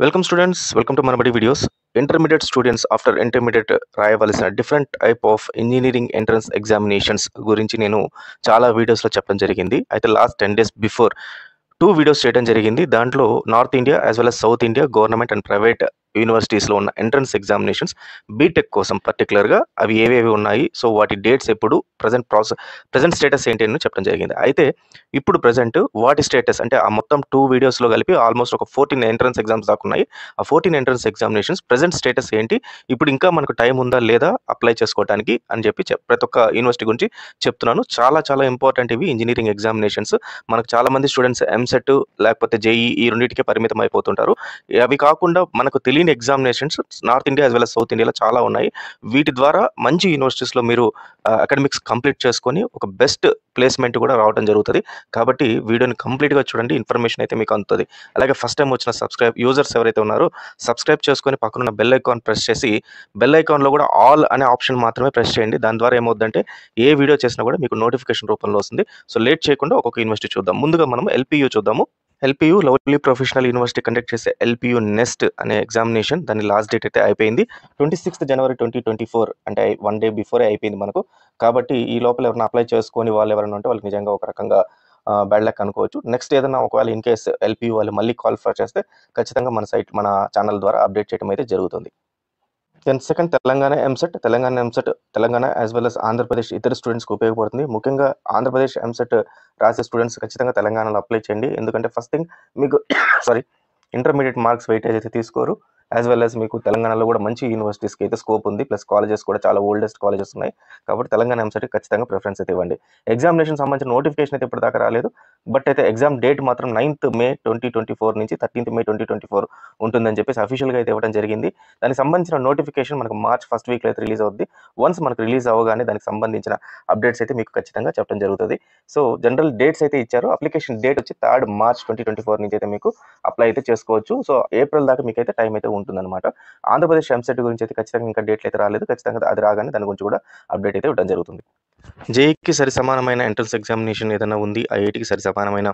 Welcome students, welcome to Manabadi videos. Intermediate students after intermediate రాయవలసిన different type of engineering entrance examinations గురించి నేను చాలా వీడియోస్లో చెప్పడం జరిగింది. అయితే లాస్ట్ 10 days బిఫోర్ 2 వీడియోస్ చేయడం జరిగింది. దాంట్లో north India as well as south India government and private యూనివర్సిటీస్లో ఉన్న ఎంట్రన్స్ ఎగ్జామినేషన్స్ బీటెక్ కోసం పర్టికులర్గా అవి ఏవేవి ఉన్నాయి, సో వాటి డేట్స్ ఎప్పుడు, ప్రజెంట్ స్టేటస్ ఏంటి అని చెప్పడం జరిగింది. అయితే ఇప్పుడు ప్రజెంట్ వాటి స్టేటస్ అంటే ఆ మొత్తం 2 వీడియోస్లో కలిపి ఆల్మోస్ట్ ఒక 14 ఎంట్రన్స్ ఎగ్జామ్స్ దాకా ఉన్నాయి. ఆ 14 ఎంట్రన్స్ ఎగ్జామినేషన్స్ ప్రజెంట్ స్టేటస్ ఏంటి, ఇప్పుడు ఇంకా మనకు టైం ఉందా లేదా అప్లై చేసుకోవడానికి అని చెప్పి ప్రతి ఒక్క యూనివర్సిటీ గురించి చెప్తున్నాను. చాలా చాలా ఇంపార్టెంట్ ఇవి ఇంజనీరింగ్ ఎగ్జామినేషన్స్. మనకు చాలా మంది స్టూడెంట్స్ ఎంసెట్ లేకపోతే జేఈ ఈ రెండింటికే పరిమితం అయిపోతుంటారు. అవి కాకుండా మనకు తెలియని examinations north India as well as south ఇండియాలో చాలా ఉన్నాయి. వీటి ద్వారా మంచి యూనివర్సిటీస్లో మీరు అకాడమిక్స్ కంప్లీట్ చేసుకొని ఒక బెస్ట్ ప్లేస్మెంట్ కూడా రావడం జరుగుతుంది. కాబట్టి వీడియోని కంప్లీట్గా చూడండి, ఇన్ఫర్మేషన్ అయితే మీకు అందుతుంది. అలాగే ఫస్ట్ టైం వచ్చిన యూజర్స్ ఎవరైతే ఉన్నారో సబ్స్క్రైబ్ చేసుకొని పక్కన బెల్ ఐకాన్ ప్రెస్ చేసి బెల్ ఐకాన్లో కూడా ఆల్ అనే ఆప్షన్ మాత్రమే ప్రెస్ చేయండి. దాని ద్వారా ఏమవుతుందంటే ఏ వీడియో చేసినా కూడా మీకు నోటిఫికేషన్ రూపంలో వస్తుంది. సో లేట్ చేయకుండా ఒక్కొక్క యూనివర్సిటీ చూద్దాం. ముందుగా మనం ఎల్పియు చూద్దాము. LPU lovely professional university conduct చేసే ఎల్పియు నెస్ట్ అనే ఎగ్జామినేషన్ దాని లాస్ట్ డేట్ అయితే అయిపోయింది. 26th January 2024 అంటే 1 day బిఫోరే అయిపోయింది మనకు. కాబట్టి ఈ లోపల ఎవరైనా అప్లై చేసుకొని వాళ్ళు ఎవరైనా ఉంటే వాళ్ళకి నిజంగా ఒక రకంగా బ్యాడ్ లక్ అనుకోవచ్చు. నెక్స్ట్ ఏదైనా ఒకవేళ ఇన్ కేస్ ఎల్పియు వాళ్ళు మళ్ళీ క్వాలిఫై చేస్తే ఖచ్చితంగా మన ఛానల్ ద్వారా అప్డేట్ చేయడం అయితే జరుగుతుంది. Then second Telangana EAMCET. Telangana as well as Andhra Pradesh ఇతర స్టూడెంట్స్కి ఉపయోగపడుతుంది. ముఖ్యంగా ఆంధ్రప్రదేశ్ ఎంసెట్ రాసే స్టూడెంట్స్ ఖచ్చితంగా తెలంగాణలో అప్లై చేయండి. ఎందుకంటే ఫస్ట్ థింగ్ మీకు ఇంటర్మీడియట్ మార్క్స్ వెయిటేజ్ అయితే తీసుకోరు. యాజ్ వెల్ as మీకు తెలంగాణలో కూడా మంచి యూనివర్సిటీస్కి అయితే స్కోప్ ఉంది. ప్లస్ కాలేజెస్ కూడా చాలా ఓల్డెస్ట్ కాలేజెస్ ఉన్నాయి. కాబట్టి తెలంగాణ ఎంసెట్కి ఖచ్చితంగా ప్రిఫరెన్స్ అయితే ఇవ్వండి. ఎగ్జామినేషన్ సంబంధించిన నోటిఫికేషన్ అయితే ఇప్పటిదాకా రాలేదు. బట్ అయితే ఎగ్జామ్ డేట్ మాత్రం 9th May 2024 నుంచి 13th May 2024 ఉంటుందని చెప్పేసి అఫీషియల్గా అయితే ఇవ్వడం జరిగింది. దానికి సంబంధించిన నోటిఫికేషన్ మనకు March 1st వీక్లో అయితే రిలీజ్ అవుద్ది. వన్స్ మనకు రిలీజ్ అవ్వగానే దానికి సంబంధించిన అప్డేట్స్ అయితే మీకు ఖచ్చితంగా చెప్పడం జరుగుతుంది. సో జనరల్ డేట్స్ అయితే ఇచ్చారు. అప్లికేషన్ డేట్ వచ్చి 3rd March 2024 నుంచి అయితే మీకు అప్లై అయితే చేసుకోవచ్చు. సో ఏప్రిల్ దాకా మీకు అయితే టైం అయితే ఉంటుందన్నమాట. ఆంధ్రప్రదేశ్ ఎంసెట్ గురించి అయితే ఖచ్చితంగా ఇంకా డేట్లు అయితే రాలేదు. ఖచ్చితంగా అది రాగానే దాని గురించి కూడా అప్డేట్ అయితే ఇవ్వడం జరుగుతుంది. జేఈకి సరి సమానమైన ఎంట్రన్స్ ఎగ్జామినేషన్ ఏదైనా ఉంది, ఐఐటికి సరి సమానమైన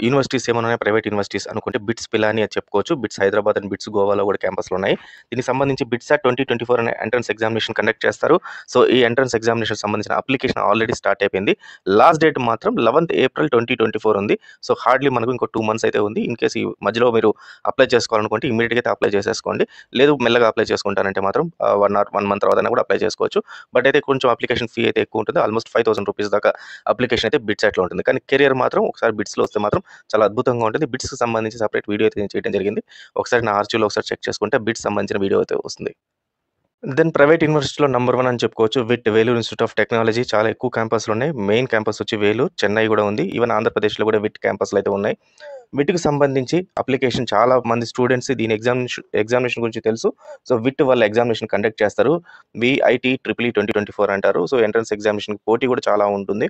యూనివర్సిటీస్ ఏమైనా ఉన్నాయి, ప్రైవేట్ యూనివర్సిటీస్ అనుకుంటే బిట్స్ పిలాని అని చెప్పుకోవచ్చు. బిట్స్ హైదరాబాద్ అండ్ బిట్స్ గోవాలో కూడా క్యాంపస్లు ఉన్నాయి. దీనికి సంబంధించి బిట్సాట్ 2024 అనే ఎంట్రన్స్ ఎగ్జామినేషన్ కండక్ట్ చేస్తారు. సో ఈ ఎంట్రన్స్ ఎగ్జామినేషన్ సంబంధించిన అప్లికేషన్ ఆల్రెడీ స్టార్ట్ అయిపోయింది. లాస్ట్ డేట్ మాత్రం 11th April 2024 ఉంది. సో హార్డ్లీ మనకు ఇంకో 2 months అయితే ఉంది. ఇన్ కేసు ఈ మధ్యలో మీరు అప్లై చేసుకోవాలనుకుంటే ఇమీడియట్గా అయితే అప్లై చేసేసుకోండి. లేదు మెల్లగా అప్లై చేసుకుంటానంటే మాత్రం 1 month తర్వాత కూడా అప్లై చేసుకోవచ్చు. బట్ అయితే కొంచెం అప్లికేషన్ ఫీ అయితే ఎక్కువ ఉంటుంది. ఆల్మోస్ట్ 5,000 రూపీస్ దాకా అప్లికేషన్ అయితే బిట్సాట్లో ఉంటుంది. కానీ కెరియర్ మాత్రం ఒకసారి బిట్స్లో వస్తే మాత్రం చాలా అద్భుతంగా ఉంటుంది. బిట్స్కి సంబంధించి సపరేట్ వీడియో అయితే నేను చేయడం జరిగింది. ఒకసారి నా ఆర్చీలో ఒకసారి చెక్ చేసుకుంటే బిట్స్ సంబంధించిన వీడియో అయితే వస్తుంది. దెన్ ప్రైవేట్ యూనివర్సిటీలో నంబర్ 1 అని చెప్పుకోవచ్చు వేలూరు ఇన్స్టిట్యూట్ ఆఫ్ టెక్నాలజీ. చాలా ఎక్కువ క్యాంపస్లు ఉన్నాయి. మెయిన్ క్యాంపస్ వచ్చి వేలూరు, చెన్నై కూడా ఉంది. ఈవెన్ ఆంధ్రప్రదేశ్లో కూడా విట్ క్యాంపస్లు అయితే ఉన్నాయి. విట్కి సంబంధించి అప్లికేషన్ చాలా మంది స్టూడెంట్స్ దీని ఎగ్జామినేషన్ గురించి తెలుసు. సో విట్ వాళ్ళ ఎగ్జామినేషన్ కండక్ట్ చేస్తారు. విఐటి ట్రిపుల్ 2024 అంటారు. సో ఎంట్రన్స్ ఎగ్జామినేషన్ పోటీ కూడా చాలా ఉంటుంది.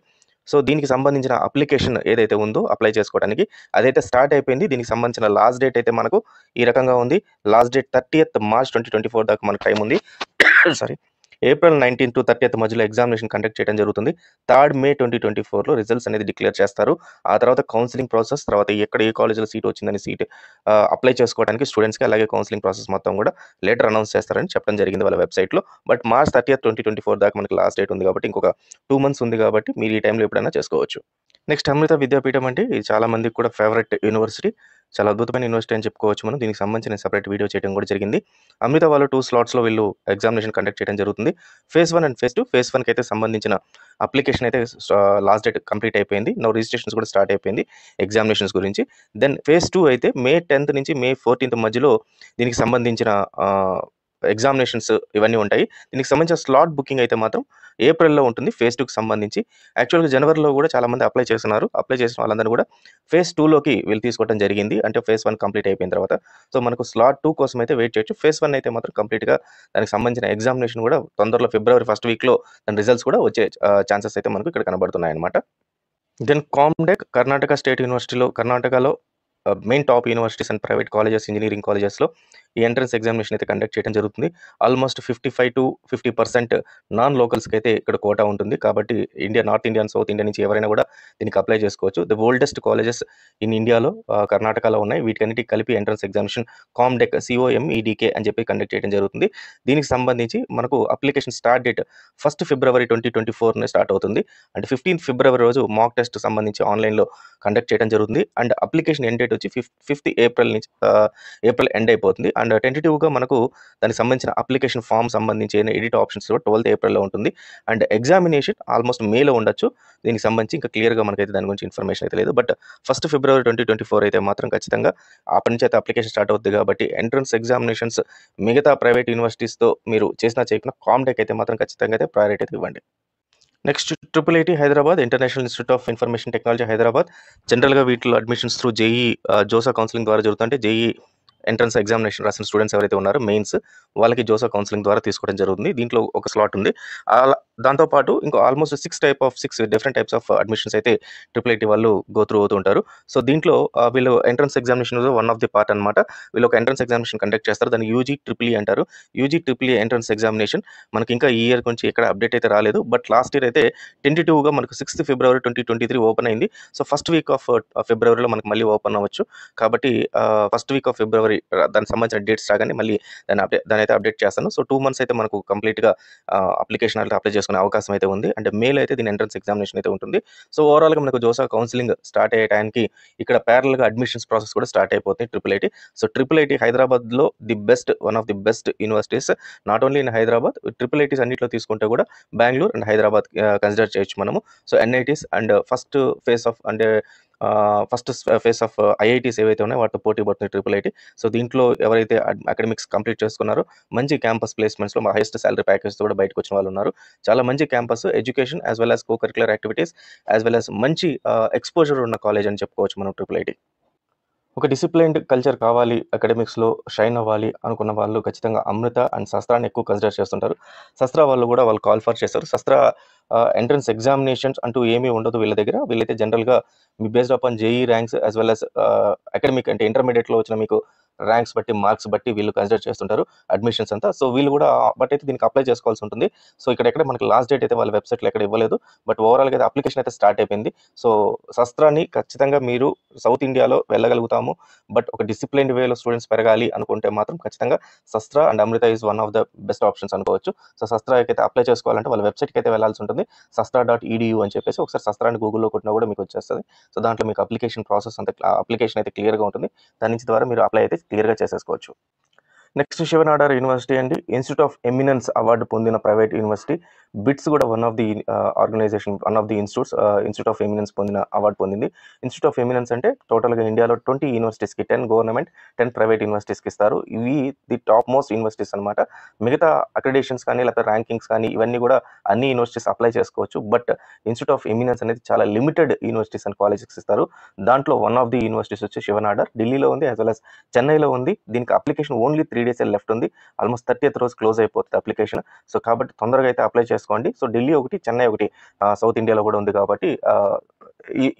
సో దీనికి సంబంధించిన అప్లికేషన్ ఏదైతే ఉందో అప్లై చేసుకోవడానికి అదైతే స్టార్ట్ అయిపోయింది. దీనికి సంబంధించిన లాస్ట్ డేట్ అయితే మనకు ఈ రకంగా ఉంది. లాస్ట్ డేట్ 30th March 2024 దాకా మనకు టైం ఉంది. April 19 to 30th మధ్యలో ఎగ్జామినేషన్ కండక్ట్ చేయడం జరుగుతుంది. 3rd May 2024లో రిజల్ట్స్ అనేది డిక్లేర్ చేస్తారు. ఆ తర్వాత కౌన్సిలింగ్ ప్రాసెస్, తర్వాత ఎక్కడ ఏ కాలేజ్లో సీట్ వచ్చిందని అప్లై చేసుకోవడానికి స్టూడెంట్స్కి, అలాగే కౌన్సిలింగ్ ప్రాసెస్ మొత్తం కూడా లేటర్ అనౌన్స్ చేస్తారని చెప్పడం జరిగింది వాళ్ళ వెబ్సైట్లో. బట్ March 30th 2024 దాకా మనకి లాస్ట్ డేట్ ఉంది కాబట్టి ఇంకొక 2 months ఉంది కాబట్టి మీరు ఈ టైంలో ఎప్పుడైనా చేసుకోవచ్చు. నెక్స్ట్ అమృత విద్యాపీఠం అంటే ఇది చాలా మందికి కూడా ఫేవరెట్ యూనివర్సిటీ. చాలా అద్భుతమైన యూనివర్సిటీ అని చెప్పుకోవచ్చు మనం. దీనికి సంబంధించిన సెపరేట్ వీడియో చేయడం కూడా జరిగింది. అమృత వాళ్ళు 2 slotsలో వీళ్ళు ఎగ్జామినేషన్ కండక్ట్ చేయడం జరుగుతుంది. Phase 1 and Phase 2. Phase 1కి అయితే సంబంధించిన అప్లికేషన్ అయితే లాస్ట్ డేట్ కంప్లీట్ అయిపోయింది. నో రిజిస్ట్రేషన్స్ కూడా స్టార్ట్ అయిపోయింది ఎగ్జామినేషన్స్ గురించి. దెన్ Phase 2 అయితే May 10th నుంచి May 14th మధ్యలో దీనికి సంబంధించిన ఎగ్జామినేషన్స్ ఇవన్నీ ఉంటాయి. దీనికి సంబంధించిన స్లాట్ బుకింగ్ అయితే మాత్రం ఏప్రిల్లో ఉంటుంది. Phase 2కి సంబంధించి యాక్చువల్గా జనవరిలో కూడా చాలామంది అప్లై చేస్తున్నారు. అప్లై చేసిన వాళ్ళందరూ కూడా Phase 2లోకి వీళ్ళు తీసుకోవడం జరిగింది. అంటే Phase 1 కంప్లీట్ అయిపోయిన తర్వాత. సో మనకు స్లాట్ 2 కోసం అయితే వెయిట్ చేయొచ్చు. Phase 1 అయితే మాత్రం కంప్లీట్గా దానికి సంబంధించిన ఎగ్జామినేషన్ కూడా తొందరలో February 1st వీక్లో దాని రిజల్ట్స్ కూడా వచ్చే ఛాన్సెస్ అయితే మనకు ఇక్కడ కనబడుతున్నాయి అనమాట. దెన్ కామ్డెక్ కర్ణాటక స్టేట్ యూనివర్సిటీలో కర్ణాటకలో main top universities and private colleges, engineering కాలేజెస్లో ఈ ఎంట్రన్స్ ఎగ్జామినేషన్ అయితే కండక్ట్ చేయడం జరుగుతుంది. ఆల్మోస్ట్ 55% to 50% నాన్ లోకల్స్కి అయితే ఇక్కడ కోటా ఉంటుంది. కాబట్టి north India and south India నుంచి ఎవరైనా కూడా దీనికి అప్లై చేసుకోవచ్చు. ది ఓల్డెస్ట్ కాలేజెస్ ఇన్ ఇండియాలో కర్ణాటకలో ఉన్నాయి. వీటికన్నిటికి కలిపి ఎంట్రన్స్ ఎగ్జామినేషన్ కామ్డెక్ COMEDK అని చెప్పి కండక్ట్ చేయడం జరుగుతుంది. దీనికి సంబంధించి మనకు application start date 1st February 2024 start అవుతుంది. అండ్ 15th February రోజు మాక్ టెస్ట్ సంబంధించి ఆన్లైన్లో కండక్ట్ చేయడం జరుగుతుంది. అండ్ అప్లికేషన్ ఎండ్ డేట్ వచ్చి 5th April నుంచి ఏప్రిల్ ఎండ్ అయిపోతుంది. అండ్ టెంటేటివ్గా మనకు దానికి సంబంధించిన అప్లికేషన్ ఫామ్ సంబంధించి ఎడిట్ ఆప్షన్స్ 12th April ఉంటుంది. అండ్ ఎగ్జామినేషన్ ఆల్మోస్ట్ మేలో ఉండొచ్చు. దీనికి సంబంధించి ఇంకా క్లియర్గా మనకైతే దాని గురించి ఇన్ఫర్మేషన్ అయితే లేదు. బట్ 1st February 2024 అయితే మాత్రం ఖచ్చితంగా అప్పటి నుంచి అయితే అప్లికేషన్ స్టార్ట్ అవుతుంది. కాబట్టి ఎంట్రన్స్ ఎగ్జామినేషన్స్ మిగతా ప్రైవేట్ యూనివర్సిటీస్తో మీరు చేసినా చేయకుండా కామ్డెక్ అయితే మాత్రం ఖచ్చితంగా అయితే ప్రయారిటీ అయితే ఇవ్వండి. Next IIIT Hyderabad, international institute of information technology Hyderabad. జనరల్గా వీటిలో admissions through JEE JoSAA counselling ద్వారా జరుగుతుంటే JEE ఎంట్రన్స్ ఎగ్జామినేషన్ రాసిన స్టూడెంట్స్ ఎవరైతే ఉన్నారో మెయిన్స్ వాళ్ళకి జోసా కౌన్సిలింగ్ ద్వారా తీసుకోవడం జరుగుతుంది. దీంట్లో ఒక స్లాట్ ఉంది. దాంతోపాటు ఇంకో almost 6 different types of admissions అయితే IIIT వాళ్ళు గో త్రూ అవుతూ ఉంటారు. సో దీంట్లో వీళ్ళు entrance examination one of the part అనమాట. వీళ్ళు ఒక ఎంట్రన్స్ ఎగ్జామినేషన్ కండక్ట్ చేస్తారు. దాన్ని UGEEE అంటారు. UGEEE ఎంట్రన్స్ ఎగ్జామినేషన్ మనకి ఇంకా ఈ ఇయర్ గురించి ఎక్కడ అప్డేట్ అయితే రాలేదు. బట్ లాస్ట్ ఇయర్ అయితే టెంటేటివ్గా మనకు 6th February 2023 ఓపెన్ అయింది. సో ఫస్ట్ వీక్ ఆఫ్ ఫిబ్రవరిలో మనకు మళ్ళీ ఓపెన్ అవ్వచ్చు. కాబట్టి ఫస్ట్ వీక్ ఆఫ్ ఫిబ్రవరి దానికి సంబంధించిన డేట్స్ రాగానే మళ్ళీ దాని అయితే అప్డేట్ చేస్తాను. సో 2 months అయితే మనకు కంప్లీట్గా అప్లికేషన్ అయితే అప్లై చేసుకునే అవకాశం అయితే ఉంది. అంటే మేలో అయితే దీని ఎంట్రన్స్ ఎగ్జామినేషన్ అయితే ఉంటుంది. సో ఓవరాల్గా మనకు జోసా కౌన్సిలింగ్ స్టార్ట్ అయ్యే టైంకి ఇక్కడ ప్యారల్గా అడ్మిషన్స్ ప్రాసెస్ కూడా స్టార్ట్ అయిపోతుంది IIIT. సో IIIT హైదరాబాద్లో one of the best universities. Not only in Hyderabad, IIITs అన్నింటిలో తీసుకుంటే కూడా బెంగళూరు అండ్ హైదరాబాద్ కన్సిడర్ చేయొచ్చు మనము. So NITs and first phase of IITs ఏవైతే ఉన్నాయో వాటితో పోటీ పడుతుంది IIIT. సో దీంట్లో ఎవరైతే అకాడమిక్స్ కంప్లీట్ చేసుకున్నారో మంచి క్యాంపస్ ప్లేస్మెంట్స్లో హైయెస్ట్ సాలరీ ప్యాకేజ్తో కూడా బయటకు వచ్చిన వాళ్ళు ఉన్నారు. చాలా మంచి campus, education as well as co curricular activities as well as మంచి ఎక్స్పోజర్ ఉన్న కాలేజ్ అని చెప్పుకోవచ్చు మనం IIIT. ఒక డిసిప్లైన్డ్ కల్చర్ కావాలి, అకాడమిక్స్లో షైన్ అవ్వాలి అనుకున్న వాళ్ళు ఖచ్చితంగా అమృత అండ్ శస్త్రాన్ని ఎక్కువ కన్సిడర్ చేస్తుంటారు. శస్త్ర వాళ్ళు కూడా వాళ్ళు కాల్ చేస్తారు. శస్త్ర ఎంట్రన్స్ ఎగ్జామినేషన్స్ అంటూ ఏమీ ఉండదు వీళ్ళ దగ్గర. వీళ్ళైతే జనరల్గా మీ based upon JEE ranks as well as academic అంటే ఇంటర్మీడియట్లో వచ్చిన మీకు ర్యాంక్స్ బట్టి, మార్క్స్ బట్టి వీళ్ళు కన్సిడర్ చేస్తుంటారు అడ్మిషన్స్ అంతా. సో వీళ్ళు కూడా బట్ అయితే దీనికి అప్లై చేసుకోవాల్సి ఉంటుంది. సో ఇక్కడ మనకి లాస్ట్ డేట్ అయితే వాళ్ళ వెబ్సైట్లో ఎక్కడ ఇవ్వలేదు. బట్ ఓవరాల్గా అయితే అప్లికేషన్ అయితే స్టార్ట్ అయిపోయింది. సో శస్త్రాన్ని ఖచ్చితంగా మీరు సౌత్ ఇండియాలో వెళ్ళగలుగుతాము, బట్ ఒక డిసిప్లైన్డ్ వేలో స్టూడెంట్స్ పెరగాలి అనుకుంటే మాత్రం ఖచ్చితంగా Sastra and Amrita is one of the best options అనుకోవచ్చు. సో శస్త్ర అయితే అప్లై చేసుకోవాలంటే వాళ్ళ వెబ్సైట్కి అయితే వెళ్ళాల్సి ఉంటుంది. sastra.edu అని చెప్పేసి ఒకసారి శస్త్రాన్ని గూగుల్లో కొట్టినా కూడా మీకు వచ్చేస్తుంది. సో దాంట్లో మీకు అప్లికేషన్ అయితే క్లియర్గా ఉంటుంది. దాని నుంచి ద్వారా మీరు అప్లై అయితే క్లియర్గా చేసేసుకోవచ్చు. నెక్స్ట్ శివనాడార్ యూనివర్సిటీ అండి, ఇన్స్టిట్యూట్ ఆఫ్ ఎమినెన్స్ అవార్డు పొందిన ప్రైవేట్ యూనివర్సిటీ. బిట్స్ కూడా one of the institute of eminence పొందిన అవార్డు పొందింది. ఇన్స్టిట్యూట్ ఆఫ్ ఎమినెన్స్ అంటే టోటల్గా ఇండియాలో 20 యూనివర్సిటీస్కి 10 గవర్నమెంట్ 10 ప్రైవేట్ యూనివర్సిటీస్కి ఇస్తారు. ఇవి ది టాప్ మోస్ట్ యూనివర్సిటీస్ అనమాట. మిగతా అక్రిడేషన్స్ కానీ లేకపోతే ర్యాంకింగ్స్ కానీ ఇవన్నీ కూడా అన్ని యూనివర్సిటీస్ అప్లై చేసుకోవచ్చు. బట్ ఇన్స్టిట్యూట్ ఆఫ్ ఎమినెన్స్ అనేది చాలా లిమిటెడ్ యూనివర్సిటీస్ అండ్ కాలేజెస్ ఇస్తారు. దాంట్లో వన్ ఆఫ్ ది యూనివర్సిటీస్ వచ్చి శివనాడార్ ఢిల్లీలో ఉంది, యాజ్ వెల్ యాజ్ చెన్నైలో ఉంది. దీనికి అప్లికేషన్ ఓన్లీ 3 days లెఫ్ట్ ఉంది. ఆల్మోస్ట్ 30th రోజు క్లోజ్ అయిపోతుంది అప్లికేషన్. సో కాబట్టి తొందరగా అయితే అప్లై చేసుకోండి. సో ఢిల్లీ ఒకటి, చెన్నై ఒకటి సౌత్ ఇండియాలో కూడా ఉంది. కాబట్టి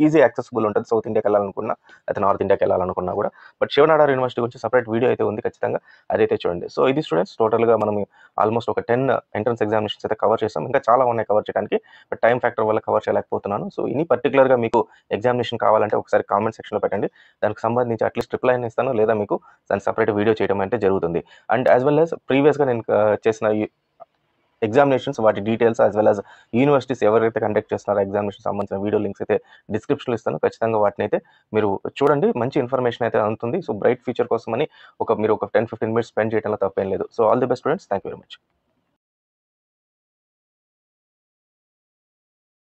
ఈజీ యాక్సెసిబుల్ ఉంటుంది సౌత్ ఇండియాకి వెళ్ళాలనుకున్నా అయితే నార్త్ ఇండియాకి వెళ్ళాలనుకున్నా కూడా. బట్ శివనాడార్ యూనివర్సిటీ గురించి సపరేట్ వీడియో అయితే ఉంది, ఖచ్చితంగా అదైతే చూడండి. సో ఇది స్టూడెంట్స్ టోటల్గా మనం ఆల్మోస్ట్ ఒక 10 ఎంట్రన్స్ ఎగ్జామినేషన్స్ అయితే కవర్ చేస్తాం. ఇంకా చాలా ఉన్నాయి కవర్ చేయడానికి, బట్ టైం ఫ్యాక్టర్ వల్ల కవర్ చేయలేకపోతున్నాను. సో ఇన్ని పర్టికులర్గా మీకు ఎగ్జామినేషన్ కావాలంటే ఒకసారి కామెంట్ సెక్షన్లో పెట్టండి. దానికి సంబంధించి అట్లీస్ట్ రిప్లై అయినా ఇస్తాను, లేదా మీకు దానికి సపరేట్ వీడియో చేయడం అయితే జరుగుతుంది. అండ్ యాజ్ వెల్ యాజ్ ప్రీవియస్గా నేను చేసిన ఎగ్జామినేషన్స్ వాటి details as well as universities ఎవరైతే కండక్ట్ చేస్తున్నారో ఎగ్జామినేషన్ సంబంధించిన వీడియో లింక్స్ అయితే డిస్క్రిప్షన్లో ఇస్తాను. ఖచ్చితంగా వాటిని అయితే మీరు చూడండి, మంచి ఇన్ఫర్మేషన్ అయితే అందుతుంది. సో బ్రైట్ ఫ్యూచర్ కోసమని మీరు ఒక 10-15 minutes స్పెండ్ చేయడంలో తప్పేం లేదు. So all the best students, thank you very much.